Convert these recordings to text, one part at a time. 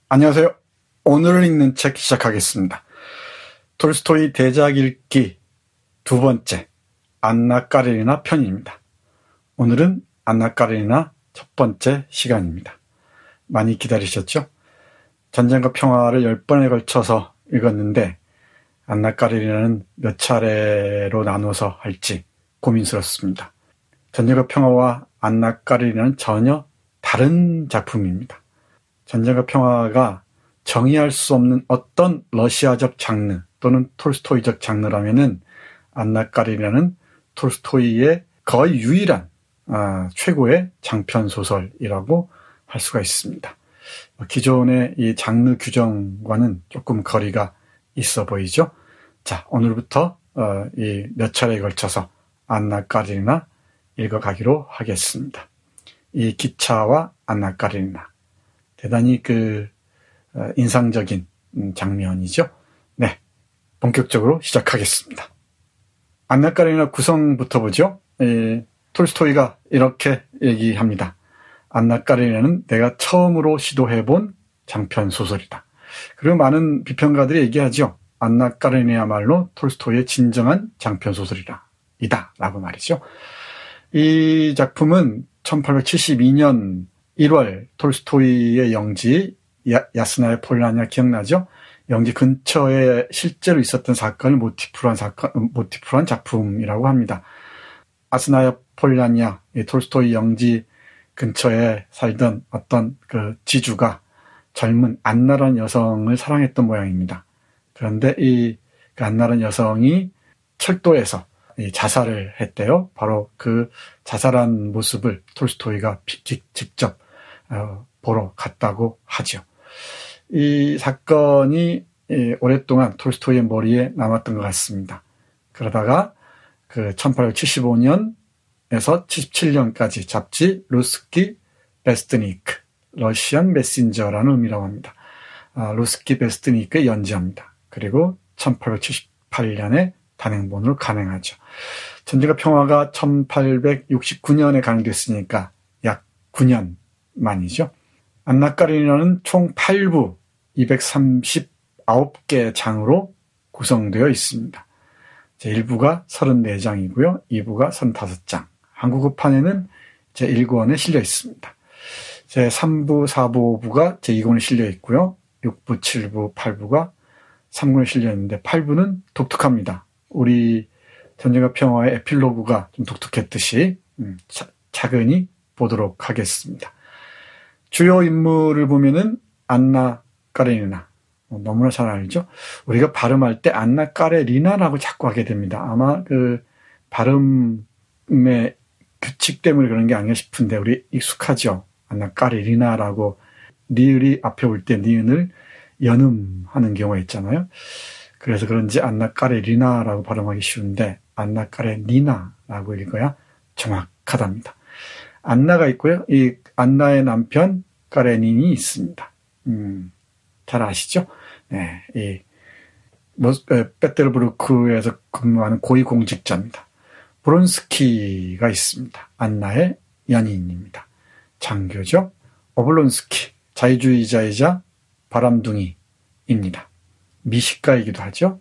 안녕하세요. 오늘 읽는 책 시작하겠습니다. 톨스토이 대작 읽기 두 번째, 안나 까레니나 편입니다. 오늘은 안나 까레니나 첫 번째 시간입니다. 많이 기다리셨죠? 전쟁과 평화를 10번에 걸쳐서 읽었는데 안나 까레니나는 몇 차례로 나눠서 할지 고민스럽습니다. 전쟁과 평화와 안나 까레니나는 전혀 다른 작품입니다. 전쟁과 평화가 정의할 수 없는 어떤 러시아적 장르 또는 톨스토이적 장르라면은 안나 까레니나는 톨스토이의 거의 유일한 최고의 장편 소설이라고 할 수가 있습니다. 기존의 이 장르 규정과는 조금 거리가 있어 보이죠. 자, 오늘부터 이 몇 차례에 걸쳐서 안나 까레니나 읽어가기로 하겠습니다. 이 기차와 안나 까레니나 대단히 인상적인 장면이죠. 네, 본격적으로 시작하겠습니다. 안나 까레니나 구성부터 보죠. 톨스토이가 이렇게 얘기합니다. 안나 까레니나는 내가 처음으로 시도해본 장편 소설이다. 그리고 많은 비평가들이 얘기하죠. 안나 까레니나야말로 톨스토이의 진정한 장편 소설이다. 라고 말이죠. 이 작품은 1872년 1월 톨스토이의 영지 야스나야 폴라냐 기억나죠? 영지 근처에 실제로 있었던 사건을 모티프로 한 작품이라고 합니다. 야스나야 폴라냐, 톨스토이 영지 근처에 살던 어떤 지주가 젊은 안나라는 여성을 사랑했던 모양입니다. 그런데 이 안나라는 여성이 철도에서 자살을 했대요. 바로 그 자살한 모습을 톨스토이가 직접 보러 갔다고 하죠. 이 사건이 오랫동안 톨스토이의 머리에 남았던 것 같습니다. 그러다가 1875년에서 77년까지 잡지 루스키 베스트니크, 러시안 메신저라는 의미라고 합니다. 루스키 베스트니크의 연재합니다. 그리고 1878년에 단행본으로 간행하죠. 전쟁과 평화가 1869년에 간행됐으니까 약 9년 만이죠. 안나 까레니나는 총 8부 239개 장으로 구성되어 있습니다. 제1부가 34장이고요. 2부가 35장. 한국어판에는 제1권에 실려 있습니다. 제3부, 4부, 5부가 제2권에 실려 있고요. 6부, 7부, 8부가 3권에 실려 있는데 8부는 독특합니다. 우리 전쟁과 평화의 에필로그가 좀 독특했듯이 차근히 보도록 하겠습니다. 주요 인물을 보면은 안나 까레니나, 너무나 잘 알죠? 우리가 발음할 때 안나 까레리나라고 자꾸 하게 됩니다. 아마 발음의 규칙 때문에 그런 게 아닌가 싶은데 우리 익숙하죠? 안나 까레리나라고 니을이 앞에 올 때 니은을 연음하는 경우가 있잖아요. 그래서 그런지 안나 까레리나라고 발음하기 쉬운데 안나 까레니나라고 읽어야 정확하답니다. 안나가 있고요. 이 안나의 남편 까레닌이 있습니다. 잘 아시죠? 네, 페테르부르크에서 근무하는 고위공직자입니다. 브론스키가 있습니다. 안나의 연인입니다. 장교죠. 오블론스키, 자유주의자이자 바람둥이입니다. 미식가이기도 하죠.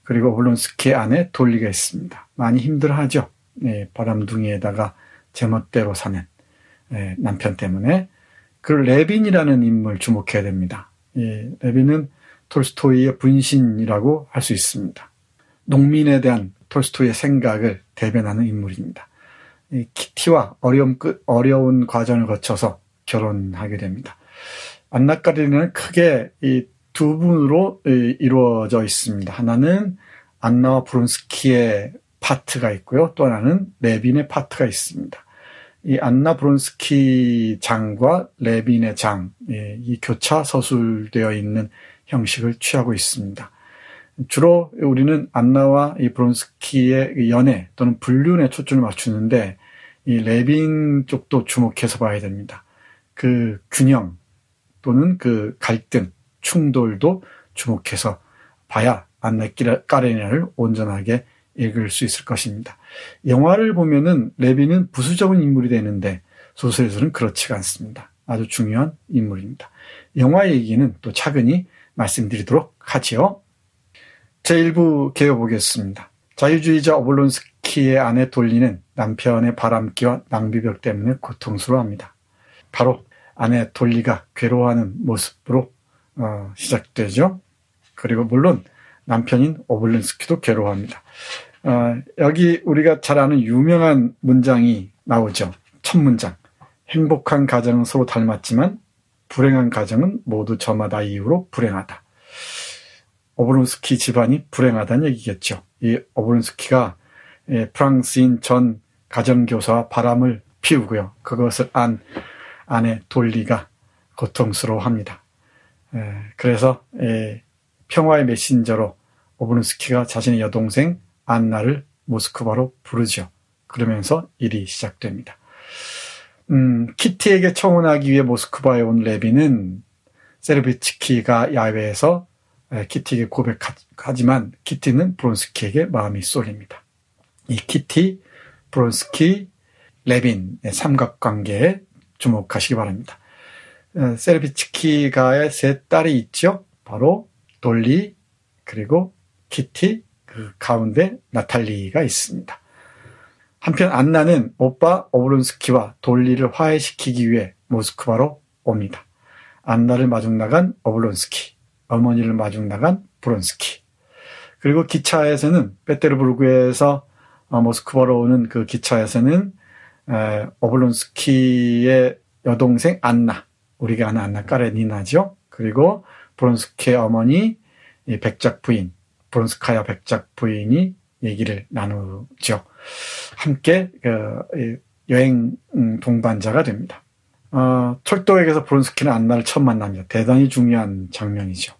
그리고 오블론스키의 아내 돌리가 있습니다. 많이 힘들어하죠. 네, 바람둥이에다가 제멋대로 사는 남편 때문에. 그리고 레빈이라는 인물 주목해야 됩니다. 레빈은 톨스토이의 분신이라고 할 수 있습니다. 농민에 대한 톨스토이의 생각을 대변하는 인물입니다. 키티와 어려운 과정을 거쳐서 결혼하게 됩니다. 안나 까레니나는 크게 이 두 분으로 이루어져 있습니다. 하나는 안나와 브론스키의 파트가 있고요. 또 하나는 레빈의 파트가 있습니다. 이 안나 브론스키 장과 레빈의 장, 이 교차 서술되어 있는 형식을 취하고 있습니다. 주로 우리는 안나와 이 브론스키의 연애 또는 불륜에 초점을 맞추는데 이 레빈 쪽도 주목해서 봐야 됩니다. 그 균형 또는 그 갈등, 충돌도 주목해서 봐야 안나 까레니나를 온전하게 읽을 수 있을 것입니다. 영화를 보면은 레빈은 부수적인 인물이 되는데 소설에서는 그렇지가 않습니다. 아주 중요한 인물입니다. 영화 얘기는 또 차근히 말씀드리도록 하지요. 제1부 개요보겠습니다. 자유주의자 오블론스키의 아내 돌리는 남편의 바람기와 낭비벽 때문에 고통스러워합니다. 바로 아내 돌리가 괴로워하는 모습으로 시작되죠. 그리고 물론 남편인 오블론스키도 괴로워합니다. 여기 우리가 잘 아는 유명한 문장이 나오죠. 첫 문장. 행복한 가정은 서로 닮았지만 불행한 가정은 모두 저마다 이유로 불행하다. 오블론스키 집안이 불행하다는 얘기겠죠. 이 오블론스키가 프랑스인 전 가정교사와 바람을 피우고요. 그것을 안 아내 돌리가 고통스러워합니다. 그래서 평화의 메신저로 오블론스키가 자신의 여동생 안나를 모스크바로 부르죠. 그러면서 일이 시작됩니다. 키티에게 청혼하기 위해 모스크바에 온 레비는 세르비츠키가 야외에서 키티에게 고백하지만 키티는 브론스키에게 마음이 쏠립니다. 이 키티, 브론스키, 레빈의 삼각관계에 주목하시기 바랍니다. 세르비츠키가의 세 딸이 있죠. 바로 돌리, 그리고 키티, 그 가운데 나탈리가 있습니다. 한편 안나는 오빠 오블론스키와 돌리를 화해시키기 위해 모스크바로 옵니다. 안나를 마중 나간 오블론스키, 어머니를 마중 나간 브론스키. 그리고 기차에서는 페테르부르크에서 모스크바로 오는 그 기차에서는 오블론스키의 여동생 안나, 우리가 아는 안나 까레니나죠. 그리고 브론스키의 어머니 백작 부인, 브론스카야 백작 부인이 얘기를 나누죠. 함께 여행 동반자가 됩니다. 철도역에서 브론스키는 안나를 처음 만납니다. 대단히 중요한 장면이죠.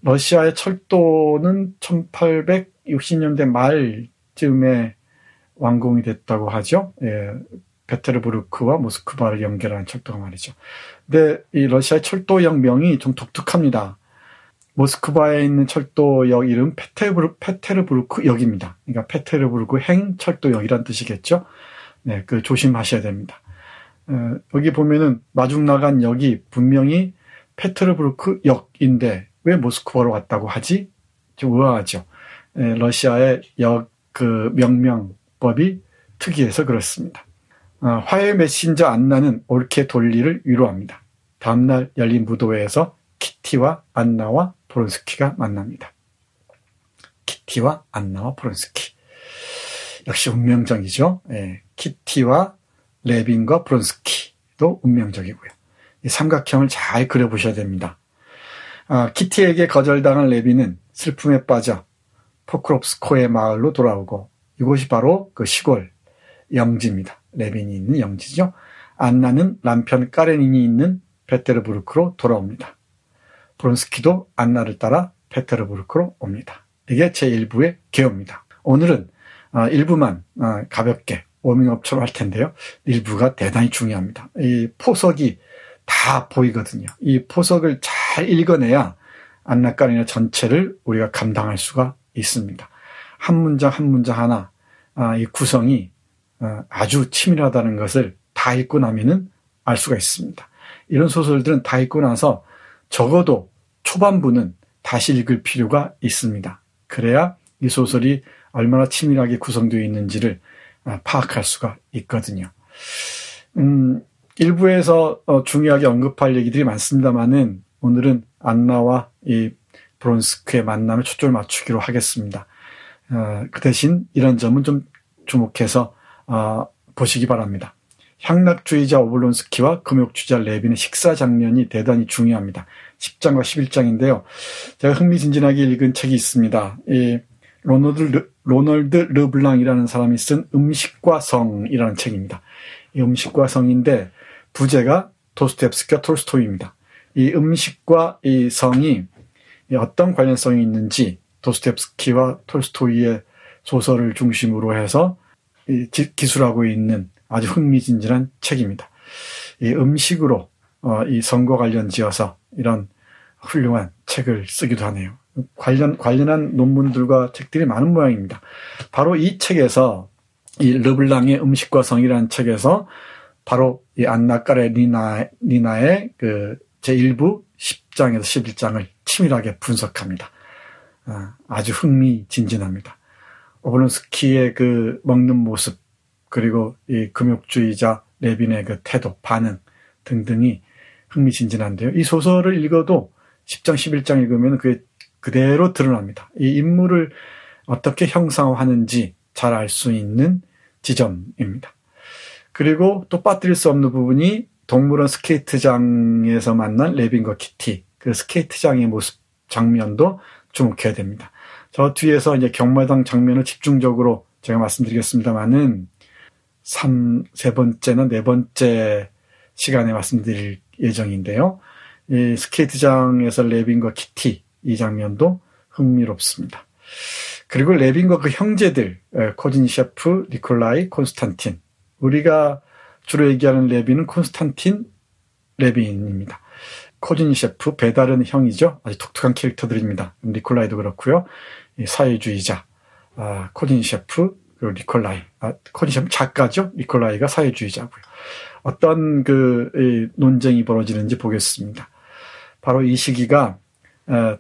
러시아의 철도는 1860년대 말쯤에 완공이 됐다고 하죠. 페테르부르크와 모스크바를 연결하는 철도가 말이죠. 근데 이 러시아의 철도역 명이 좀 독특합니다. 모스크바에 있는 철도역 이름 페테르부르크역입니다. 그러니까 페테르부르크 행 철도역이란 뜻이겠죠. 네, 그 조심하셔야 됩니다. 여기 보면은 마중 나간 역이 분명히 페테르부르크역인데 왜 모스크바로 갔다고 하지? 좀 의아하죠. 러시아의 역 그 명명법이 특이해서 그렇습니다. 화해 메신저 안나는 옳게 돌리를 위로합니다. 다음날 열린 무도회에서 키티와 안나와 브론스키가 만납니다. 키티와 안나와 브론스키. 역시 운명적이죠. 키티와 레빈과 브론스키도 운명적이고요. 이 삼각형을 잘 그려보셔야 됩니다. 키티에게 거절당한 레빈은 슬픔에 빠져 포크롭스코의 마을로 돌아오고 이곳이 바로 그 시골 영지입니다. 레빈이 있는 영지죠. 안나는 남편 까레닌이 있는 페테르부르크로 돌아옵니다. 브론스키도 안나를 따라 페테르부르크로 옵니다. 이게 제1부의 개요입니다. 오늘은 1부만 가볍게 워밍업처럼 할 텐데요. 1부가 대단히 중요합니다. 이 포석이 다 보이거든요. 이 포석을 잘 읽어내야 안나 까레니나 전체를 우리가 감당할 수가 있습니다. 한 문장 한 문장 하나 이 구성이 아주 치밀하다는 것을 다 읽고 나면은 알 수가 있습니다. 이런 소설들은 다 읽고 나서 적어도 초반부는 다시 읽을 필요가 있습니다. 그래야 이 소설이 얼마나 치밀하게 구성되어 있는지를 파악할 수가 있거든요. 1부에서 중요하게 언급할 얘기들이 많습니다만은 오늘은 안나와 이 브론스크의 만남에 초점을 맞추기로 하겠습니다. 그 대신 이런 점은 좀 주목해서 보시기 바랍니다. 향락주의자 오블론스키와 금욕주의자 레빈의 식사 장면이 대단히 중요합니다. 10장과 11장인데요. 제가 흥미진진하게 읽은 책이 있습니다. 이 로널드 르블랑이라는 사람이 쓴 음식과 성이라는 책입니다. 이 음식과 성인데 부제가 도스토옙스키와 톨스토이입니다. 이 음식과 이 성이 어떤 관련성이 있는지 도스토옙스키와 톨스토이의 소설을 중심으로 해서 기술하고 있는 아주 흥미진진한 책입니다. 이 음식으로 이 성과 관련 지어서 이런 훌륭한 책을 쓰기도 하네요. 관련한 논문들과 책들이 많은 모양입니다. 바로 이 책에서 이 르블랑의 음식과 성이라는 책에서 바로 이 안나 까레니나의 그 제1부 10장에서 11장을 치밀하게 분석합니다. 아주 흥미진진합니다. 오블론스키의 그 먹는 모습, 그리고 이 금욕주의자 레빈의 그 태도, 반응 등등이 흥미진진한데요. 이 소설을 읽어도 10장, 11장 읽으면 그게 그대로 드러납니다. 이 인물을 어떻게 형상화하는지 잘 알 수 있는 지점입니다. 그리고 또 빠뜨릴 수 없는 부분이 동물원 스케이트장에서 만난 레빈과 키티, 그 스케이트장의 모습 장면도 주목해야 됩니다. 저 뒤에서 이제 경마장 장면을 집중적으로 제가 말씀드리겠습니다만은 세 번째나 네 번째 시간에 말씀드릴 예정인데요. 이 스케이트장에서 레빈과 키티 이 장면도 흥미롭습니다. 그리고 레빈과 그 형제들 코진 셰프, 니콜라이, 콘스탄틴, 우리가 주로 얘기하는 레빈은 콘스탄틴 레빈입니다. 코진 셰프, 배다른 형이죠. 아주 독특한 캐릭터들입니다. 니콜라이도 그렇고요. 사회주의자 코진 셰프, 그리고 니콜라이, 코진 셰프 작가죠. 니콜라이가 사회주의자고요. 어떤 그 논쟁이 벌어지는지 보겠습니다. 바로 이 시기가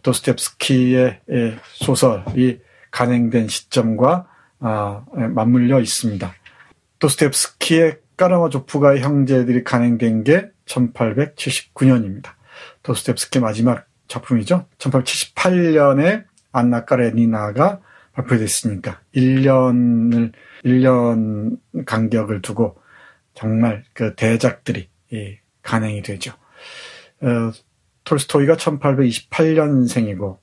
도스토옙스키의 소설이 간행된 시점과 맞물려 있습니다. 도스토옙스키의 까라마조프가의 형제들이 간행된 게 1879년입니다. 도스토옙스키의 마지막 작품이죠. 1878년에 안나 까레니나가 발표됐으니까 1년 간격을 두고 정말 그 대작들이 간행이 되죠. 톨스토이가 1828년생이고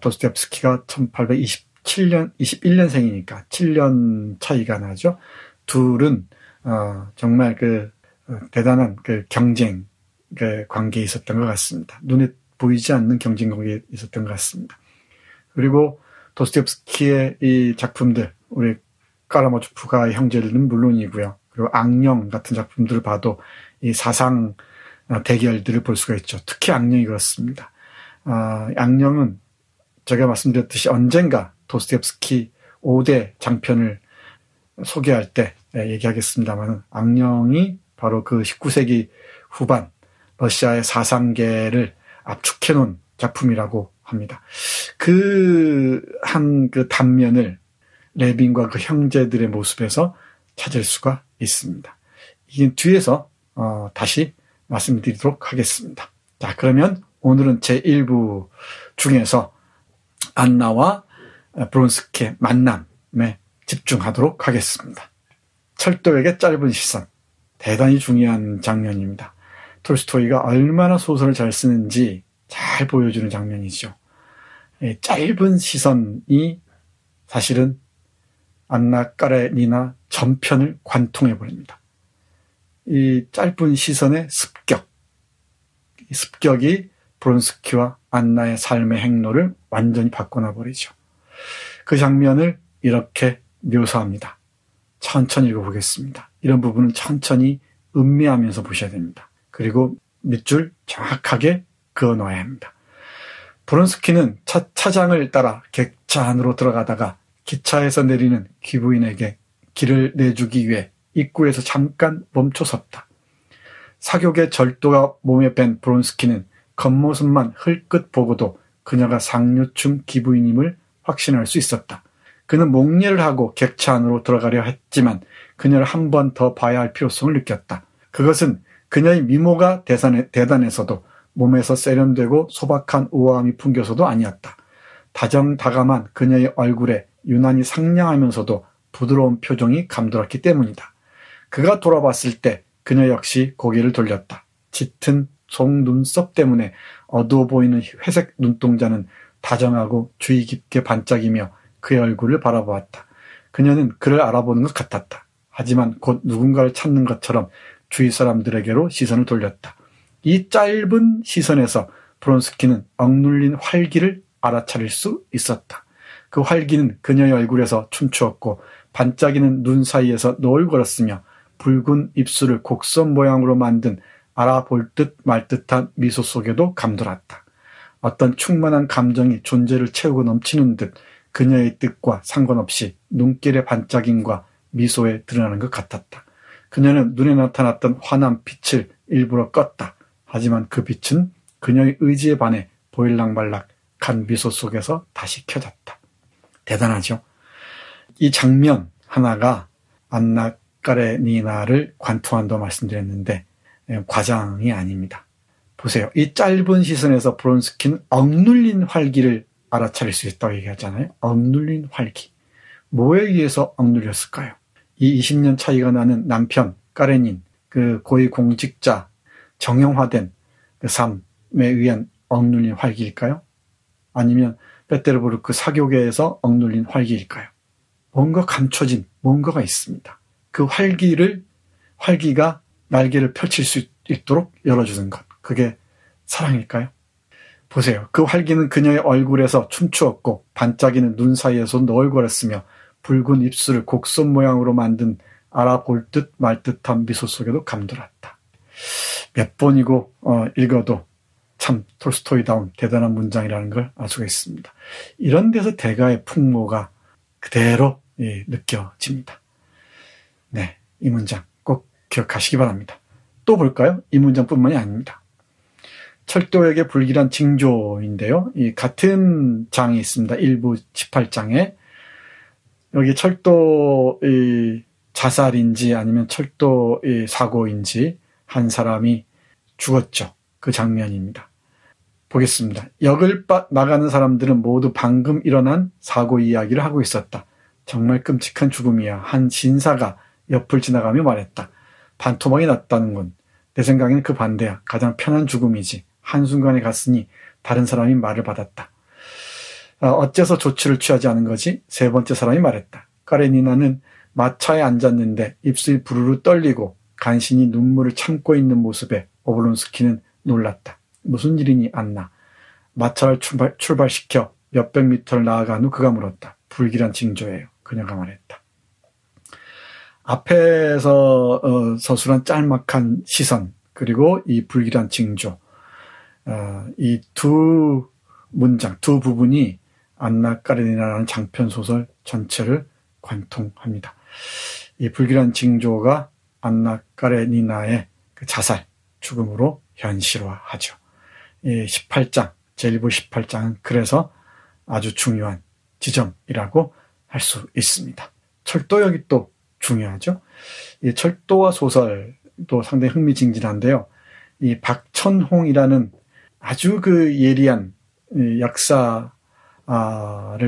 도스토옙스키가 1821년생이니까 7년 차이가 나죠. 둘은 정말 그 대단한 그 경쟁 그 관계에 있었던 것 같습니다. 눈에 보이지 않는 경쟁 관계에 있었던 것 같습니다. 그리고 도스토옙스키의 이 작품들, 우리 까라마조프가의 형제들은 물론이고요. 그리고 악령 같은 작품들을 봐도 이 사상 대결들을 볼 수가 있죠. 특히 악령이 그렇습니다. 악령은 제가 말씀드렸듯이 언젠가 도스토옙스키 5대 장편을 소개할 때 얘기하겠습니다만 악령이 바로 그 19세기 후반 러시아의 사상계를 압축해 놓은 작품이라고 합니다. 그 단면을 레빈과 그 형제들의 모습에서 찾을 수가 있습니다. 이게 뒤에서 다시 말씀드리도록 하겠습니다. 자, 그러면 오늘은 제1부 중에서 안나와 브론스키의 만남에 집중하도록 하겠습니다. 철도에게 짧은 시선, 대단히 중요한 장면입니다. 톨스토이가 얼마나 소설을 잘 쓰는지 잘 보여주는 장면이죠. 짧은 시선이 사실은 안나 까레니나 전편을 관통해버립니다. 이 짧은 시선의 습격, 이 습격이 브론스키와 안나의 삶의 행로를 완전히 바꿔놔버리죠. 그 장면을 이렇게 묘사합니다. 천천히 읽어보겠습니다. 이런 부분은 천천히 음미하면서 보셔야 됩니다. 그리고 밑줄 정확하게 그어놓아야 합니다. 브론스키는 차장을 따라 객차 안으로 들어가다가 기차에서 내리는 귀부인에게 길을 내주기 위해 입구에서 잠깐 멈춰 섰다. 사격의 절도가 몸에 밴 브론스키는 겉모습만 흘끗 보고도 그녀가 상류층 기부인임을 확신할 수 있었다. 그는 목례를 하고 객차 안으로 들어가려 했지만 그녀를 한 번 더 봐야 할 필요성을 느꼈다. 그것은 그녀의 미모가 대단해서도 몸에서 세련되고 소박한 우아함이 풍겨서도 아니었다. 다정다감한 그녀의 얼굴에 유난히 상냥하면서도 부드러운 표정이 감돌았기 때문이다. 그가 돌아봤을 때 그녀 역시 고개를 돌렸다. 짙은 속눈썹 때문에 어두워 보이는 회색 눈동자는 다정하고 주의 깊게 반짝이며 그의 얼굴을 바라보았다. 그녀는 그를 알아보는 것 같았다. 하지만 곧 누군가를 찾는 것처럼 주위 사람들에게로 시선을 돌렸다. 이 짧은 시선에서 브론스키는 억눌린 활기를 알아차릴 수 있었다. 그 활기는 그녀의 얼굴에서 춤추었고 반짝이는 눈 사이에서 노을거렸으며 붉은 입술을 곡선 모양으로 만든 알아볼 듯 말 듯한 미소 속에도 감돌았다. 어떤 충만한 감정이 존재를 채우고 넘치는 듯 그녀의 뜻과 상관없이 눈길의 반짝임과 미소에 드러나는 것 같았다. 그녀는 눈에 나타났던 환한 빛을 일부러 껐다. 하지만 그 빛은 그녀의 의지에 반해 보일락말락한 미소 속에서 다시 켜졌다. 대단하죠? 이 장면 하나가 안나 까레니나를 관통한다고 말씀드렸는데 과장이 아닙니다. 보세요. 이 짧은 시선에서 브론스키는 억눌린 활기를 알아차릴 수 있다고 얘기하잖아요. 억눌린 활기. 뭐에 의해서 억눌렸을까요? 이 20년 차이가 나는 남편 까레닌, 그 고위 공직자 정형화된 그 삶에 의한 억눌린 활기일까요? 아니면 페테르부르크 사교계에서 억눌린 활기일까요? 뭔가 감춰진 뭔가가 있습니다. 그 활기가 날개를 펼칠 수 있도록 열어주는 것. 그게 사랑일까요? 보세요. 그 활기는 그녀의 얼굴에서 춤추었고 반짝이는 눈 사이에서 너울거렸으며 붉은 입술을 곡선 모양으로 만든 알아볼 듯 말 듯한 미소 속에도 감돌았다. 몇 번이고 읽어도 참 톨스토이다운 대단한 문장이라는 걸 알 수가 있습니다. 이런 데서 대가의 풍모가 그대로 느껴집니다. 네, 이 문장 꼭 기억하시기 바랍니다. 또 볼까요? 이 문장뿐만이 아닙니다. 철도에게 불길한 징조인데요. 이 같은 장이 있습니다. 1부 18장에 여기 철도 자살인지 아니면 철도 사고인지 한 사람이 죽었죠. 그 장면입니다. 보겠습니다. 역을 나가는 사람들은 모두 방금 일어난 사고 이야기를 하고 있었다. 정말 끔찍한 죽음이야. 한 신사가 옆을 지나가며 말했다. 반토막이 났다는군. 내 생각에는 그 반대야. 가장 편한 죽음이지. 한순간에 갔으니 다른 사람이 말을 받았다. 어째서 조치를 취하지 않은 거지? 세 번째 사람이 말했다. 까레니나는 마차에 앉았는데 입술이 부르르 떨리고 간신히 눈물을 참고 있는 모습에 오블론스키는 놀랐다. 무슨 일이니 안나? 마차를 출발시켜 몇백 미터를 나아간 후 그가 물었다. 불길한 징조예요. 그녀가 말했다. 앞에서 서술한 짤막한 시선 그리고 이 불길한 징조 이 두 문장, 두 부분이 안나 까레니나라는 장편 소설 전체를 관통합니다. 이 불길한 징조가 안나 까레니나의 그 자살, 죽음으로 현실화하죠. 이 18장, 제1부 18장은 그래서 아주 중요한 지점이라고 할 수 있습니다. 철도역이 또 중요하죠. 이 철도와 소설도 상당히 흥미진진한데요. 이 박천홍이라는 아주 그 예리한 역사를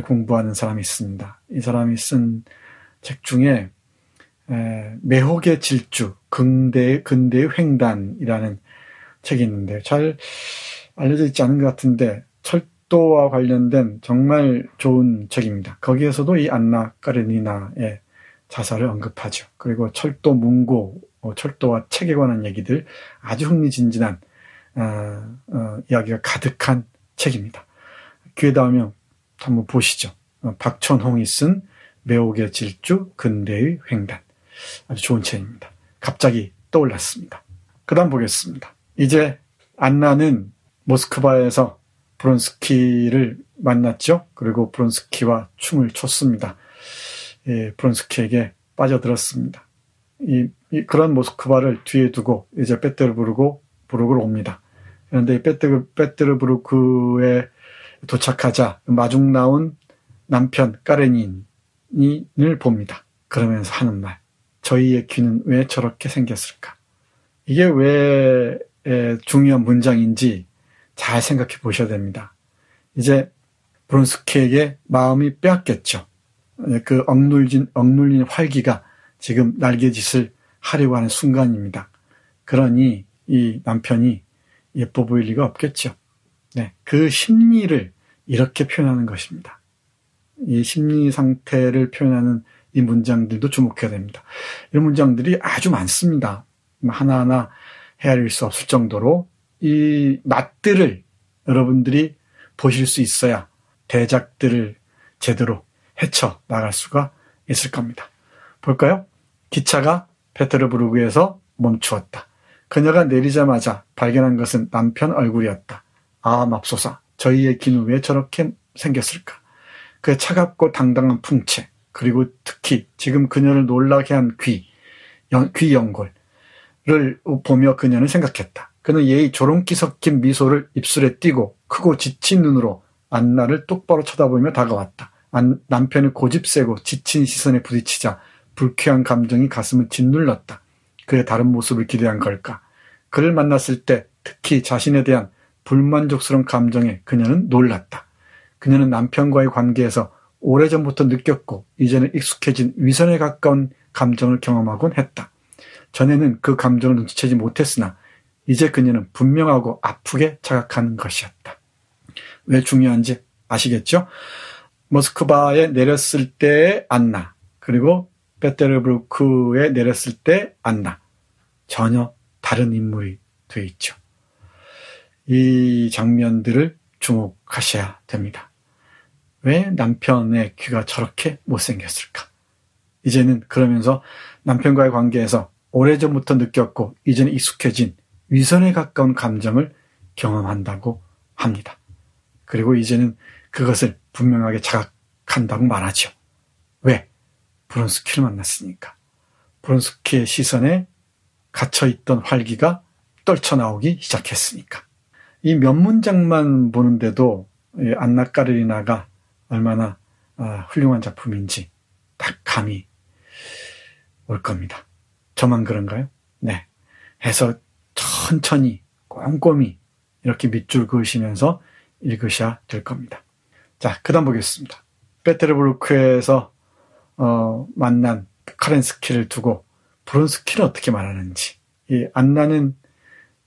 공부하는 사람이 있습니다. 이 사람이 쓴 책 중에 매혹의 질주, 근대의 횡단이라는 책이 있는데 잘 알려져 있지 않은 것 같은데 철도와 관련된 정말 좋은 책입니다. 거기에서도 이 안나 까레니나의 자살을 언급하죠. 그리고 철도 문고, 철도와 책에 관한 얘기들 아주 흥미진진한 이야기가 가득한 책입니다. 기회 닿으면 한번 보시죠. 박천홍이 쓴 매혹의 질주, 근대의 횡단. 아주 좋은 책입니다. 갑자기 떠올랐습니다. 그 다음 보겠습니다. 이제 안나는 모스크바에서 브론스키를 만났죠. 그리고 브론스키와 춤을 췄습니다. 브론스키에게 빠져들었습니다. 그런 모스크바를 뒤에 두고 이제 페테르부르크로 옵니다. 그런데 이 페테르부르크에 도착하자 마중 나온 남편 까레닌을 봅니다. 그러면서 하는 말. 저희의 귀는 왜 저렇게 생겼을까? 이게 왜 중요한 문장인지 잘 생각해 보셔야 됩니다. 이제 브론스키에게 마음이 빼앗겼죠. 그 억눌린 활기가 지금 날개짓을 하려고 하는 순간입니다. 그러니 이 남편이 예뻐 보일 리가 없겠죠. 네, 그 심리를 이렇게 표현하는 것입니다. 이 심리 상태를 표현하는 이 문장들도 주목해야 됩니다. 이런 문장들이 아주 많습니다. 하나하나 헤아릴 수 없을 정도로 이 맛들을 여러분들이 보실 수 있어야 대작들을 제대로 헤쳐나갈 수가 있을 겁니다. 볼까요? 기차가 페테르부르크에서 멈추었다. 그녀가 내리자마자 발견한 것은 남편 얼굴이었다. 아, 맙소사. 저희의 귀는 왜 저렇게 생겼을까? 그의 차갑고 당당한 풍채, 그리고 특히 지금 그녀를 놀라게 한 귀, 귀연골을 보며 그녀는 생각했다. 그는 예의 조롱기 섞인 미소를 입술에 띠고 크고 지친 눈으로 안나를 똑바로 쳐다보며 다가왔다. 남편의 고집세고 지친 시선에 부딪히자 불쾌한 감정이 가슴을 짓눌렀다. 그의 다른 모습을 기대한 걸까? 그를 만났을 때 특히 자신에 대한 불만족스러운 감정에 그녀는 놀랐다. 그녀는 남편과의 관계에서 오래전부터 느꼈고 이제는 익숙해진 위선에 가까운 감정을 경험하곤 했다. 전에는 그 감정을 눈치채지 못했으나 이제 그녀는 분명하고 아프게 자각하는 것이었다. 왜 중요한지 아시겠죠? 모스크바에 내렸을 때의 안나, 그리고 페테르부르크에 내렸을 때 안나, 전혀 다른 인물이 되어 있죠. 이 장면들을 주목하셔야 됩니다. 왜 남편의 귀가 저렇게 못생겼을까? 이제는 그러면서 남편과의 관계에서 오래전부터 느꼈고 이제는 익숙해진 위선에 가까운 감정을 경험한다고 합니다. 그리고 이제는 그것을 분명하게 자각한다고 말하죠. 왜? 브론스키를 만났으니까. 브론스키의 시선에 갇혀있던 활기가 떨쳐나오기 시작했으니까. 이 몇 문장만 보는데도 안나 까르리나가 얼마나 훌륭한 작품인지 딱 감이 올 겁니다. 저만 그런가요? 네. 해서 천천히 꼼꼼히 이렇게 밑줄 그으시면서 읽으셔야 될 겁니다. 자, 그 다음 보겠습니다. 페테르부르크에서 만난 카렌스키를 두고 브론스키는 어떻게 말하는지. 이 안나는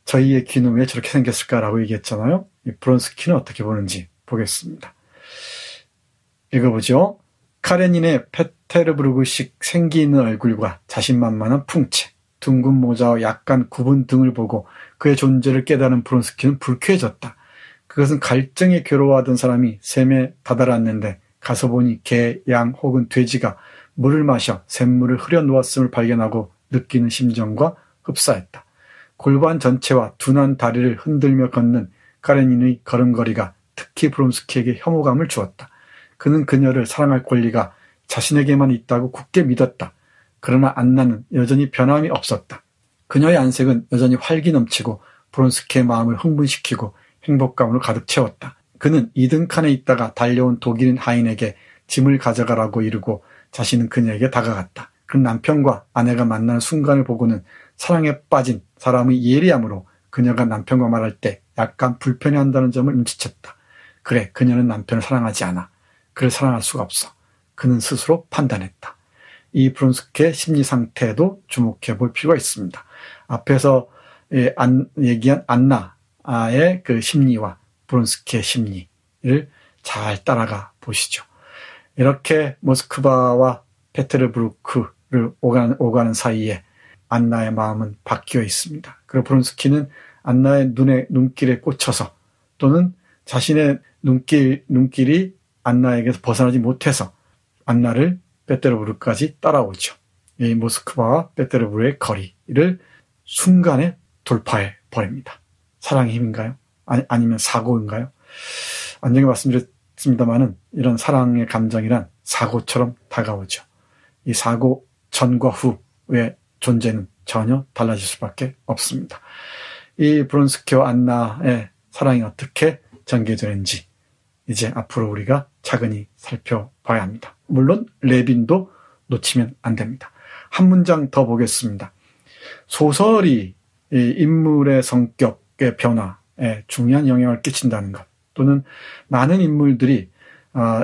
저희의 귀는 왜 저렇게 생겼을까라고 얘기했잖아요. 이 브론스키는 어떻게 보는지 보겠습니다. 읽어보죠. 카레닌의 페테르부르크식 생기 있는 얼굴과 자신만만한 풍채, 둥근 모자와 약간 굽은 등을 보고 그의 존재를 깨달은 브론스키는 불쾌해졌다. 그것은 갈증에 괴로워하던 사람이 샘에 다다랐는데 가서 보니 개, 양 혹은 돼지가 물을 마셔 샘물을 흐려놓았음을 발견하고 느끼는 심정과 흡사했다. 골반 전체와 둔한 다리를 흔들며 걷는 카레닌의 걸음걸이가 특히 브론스키에게 혐오감을 주었다. 그는 그녀를 사랑할 권리가 자신에게만 있다고 굳게 믿었다. 그러나 안나는 여전히 변함이 없었다. 그녀의 안색은 여전히 활기 넘치고 브론스키의 마음을 흥분시키고 행복감으로 가득 채웠다. 그는 2등 칸에 있다가 달려온 독일인 하인에게 짐을 가져가라고 이르고 자신은 그녀에게 다가갔다. 그는 남편과 아내가 만나는 순간을 보고는 사랑에 빠진 사람의 예리함으로 그녀가 남편과 말할 때 약간 불편해한다는 점을 눈치챘다. 그래, 그녀는 남편을 사랑하지 않아. 그를 사랑할 수가 없어. 그는 스스로 판단했다. 이 브론스키의 심리 상태에도 주목해 볼 필요가 있습니다. 앞에서 얘기한 안나의 그 심리와 브론스키의 심리를 잘 따라가 보시죠. 이렇게 모스크바와 페테르부르크를 오가는 사이에 안나의 마음은 바뀌어 있습니다. 그리고 브론스키는 안나의 눈길에 꽂혀서 또는 자신의 눈길이 안나에게서 벗어나지 못해서 안나를 페테르부르크까지 따라오죠. 이 모스크바와 페테르부르크의 거리를 순간에 돌파해 버립니다. 사랑의 힘인가요? 아니면 사고인가요? 안정히 말씀드렸습니다만은 이런 사랑의 감정이란 사고처럼 다가오죠. 이 사고 전과 후의 존재는 전혀 달라질 수밖에 없습니다. 이 브론스키와 안나의 사랑이 어떻게 전개되는지 이제 앞으로 우리가 차근히 살펴봐야 합니다. 물론 레빈도 놓치면 안 됩니다. 한 문장 더 보겠습니다. 소설이 인물의 성격의 변화에 중요한 영향을 끼친다는 것, 또는 많은 인물들이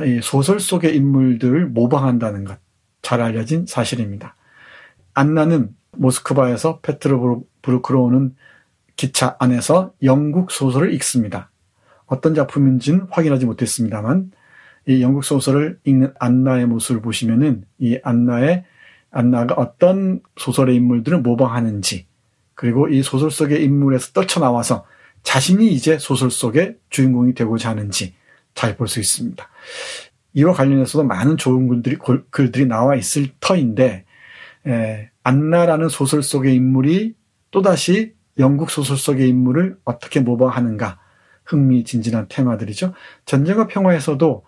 이 소설 속의 인물들을 모방한다는 것, 잘 알려진 사실입니다. 안나는 모스크바에서 페테르부르크로 오는 기차 안에서 영국 소설을 읽습니다. 어떤 작품인지는 확인하지 못했습니다만 이 영국 소설을 읽는 안나의 모습을 보시면은 이 안나가 어떤 소설의 인물들을 모방하는지, 그리고 이 소설 속의 인물에서 떨쳐나와서 자신이 이제 소설 속의 주인공이 되고자 하는지 잘 볼 수 있습니다. 이와 관련해서도 많은 좋은 글들이 나와 있을 터인데, 안나라는 소설 속의 인물이 또다시 영국 소설 속의 인물을 어떻게 모방하는가, 흥미진진한 테마들이죠. 전쟁과 평화에서도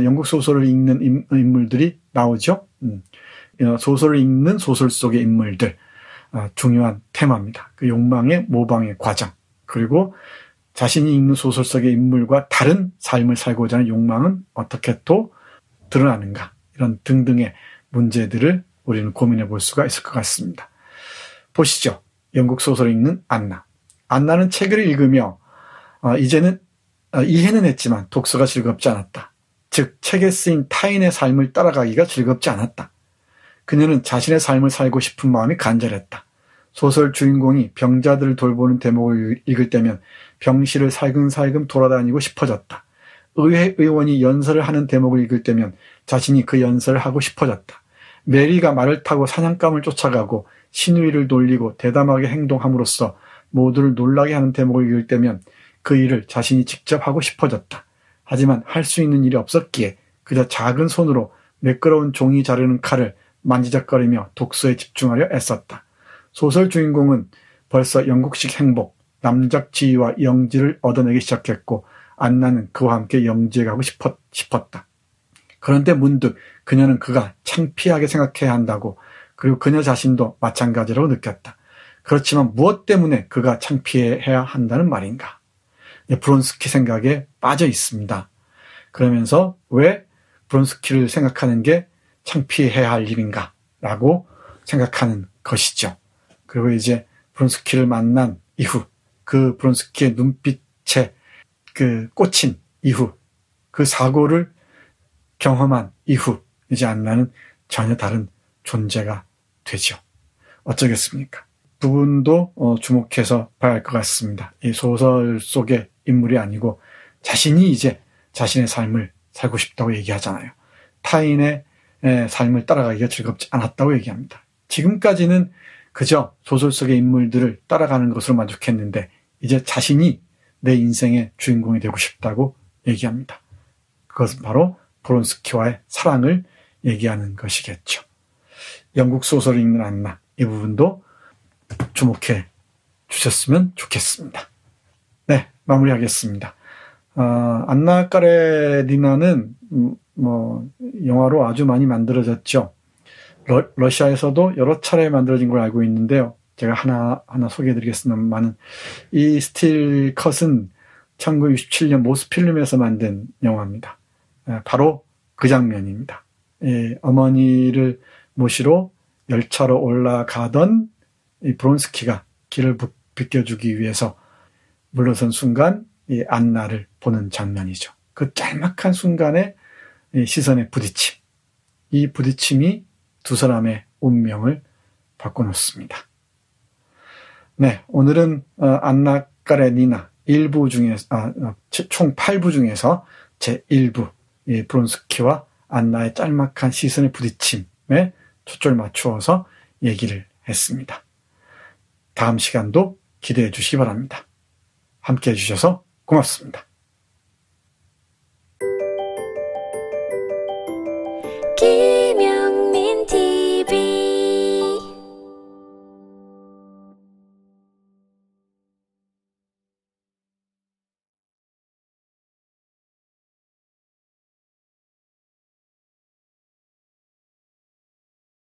영국 소설을 읽는 인물들이 나오죠. 소설을 읽는 소설 속의 인물들, 중요한 테마입니다. 그 욕망의 모방의 과정, 그리고 자신이 읽는 소설 속의 인물과 다른 삶을 살고자 하는 욕망은 어떻게 또 드러나는가, 이런 등등의 문제들을 우리는 고민해 볼 수가 있을 것 같습니다. 보시죠. 영국 소설을 읽는 안나. 안나는 책을 읽으며 이제는 이해는 했지만 독서가 즐겁지 않았다. 즉 책에 쓰인 타인의 삶을 따라가기가 즐겁지 않았다. 그녀는 자신의 삶을 살고 싶은 마음이 간절했다. 소설 주인공이 병자들을 돌보는 대목을 읽을 때면 병실을 살금살금 돌아다니고 싶어졌다. 의회 의원이 연설을 하는 대목을 읽을 때면 자신이 그 연설을 하고 싶어졌다. 메리가 말을 타고 사냥감을 쫓아가고 신우이를 놀리고 대담하게 행동함으로써 모두를 놀라게 하는 대목을 읽을 때면 그 일을 자신이 직접 하고 싶어졌다. 하지만 할 수 있는 일이 없었기에 그저 작은 손으로 매끄러운 종이 자르는 칼을 만지작거리며 독서에 집중하려 애썼다. 소설 주인공은 벌써 영국식 행복, 남작 지위와 영지를 얻어내기 시작했고 안나는 그와 함께 영지에 가고 싶었다. 그런데 문득 그녀는 그가 창피하게 생각해야 한다고, 그리고 그녀 자신도 마찬가지라고 느꼈다. 그렇지만 무엇 때문에 그가 창피해야 한다는 말인가? 브론스키 생각에 빠져 있습니다. 그러면서 왜 브론스키를 생각하는 게 창피해야 할 일인가? 라고 생각하는 것이죠. 그리고 이제 브론스키를 만난 이후, 그 브론스키의 눈빛에 그 꽂힌 이후, 그 사고를 경험한 이후, 이제 안나는 전혀 다른 존재가 되죠. 어쩌겠습니까? 두 분도 주목해서 봐야 할 것 같습니다. 이 소설 속의 인물이 아니고 자신이 이제 자신의 삶을 살고 싶다고 얘기하잖아요. 타인의 삶을 따라가기가 즐겁지 않았다고 얘기합니다. 지금까지는 그저 소설 속의 인물들을 따라가는 것으로 만족했는데 이제 자신이 내 인생의 주인공이 되고 싶다고 얘기합니다. 그것은 바로 브론스키와의 사랑을 얘기하는 것이겠죠. 영국 소설을 읽는 안나, 이 부분도 주목해 주셨으면 좋겠습니다. 네, 마무리하겠습니다. 안나 까레니나는 영화로 아주 많이 만들어졌죠. 러시아에서도 여러 차례 만들어진 걸 알고 있는데요. 제가 하나 소개해드리겠습니다만은 이 스틸 컷은 1967년 모스필름에서 만든 영화입니다. 바로 그 장면입니다. 어머니를 모시러 열차로 올라가던 이 브론스키가 길을 비켜주기 위해서 물러선 순간 이 안나를 보는 장면이죠. 그 짤막한 순간에 시선의 부딪힘, 이 부딪힘이 두 사람의 운명을 바꿔놓습니다. 네, 오늘은 안나 까레니나 1부 중에서 총 8부 중에서 제 1부 브론스키와 안나의 짤막한 시선의 부딪힘에 초점을 맞추어서 얘기를 했습니다. 다음 시간도 기대해 주시기 바랍니다. 함께 해주셔서 고맙습니다.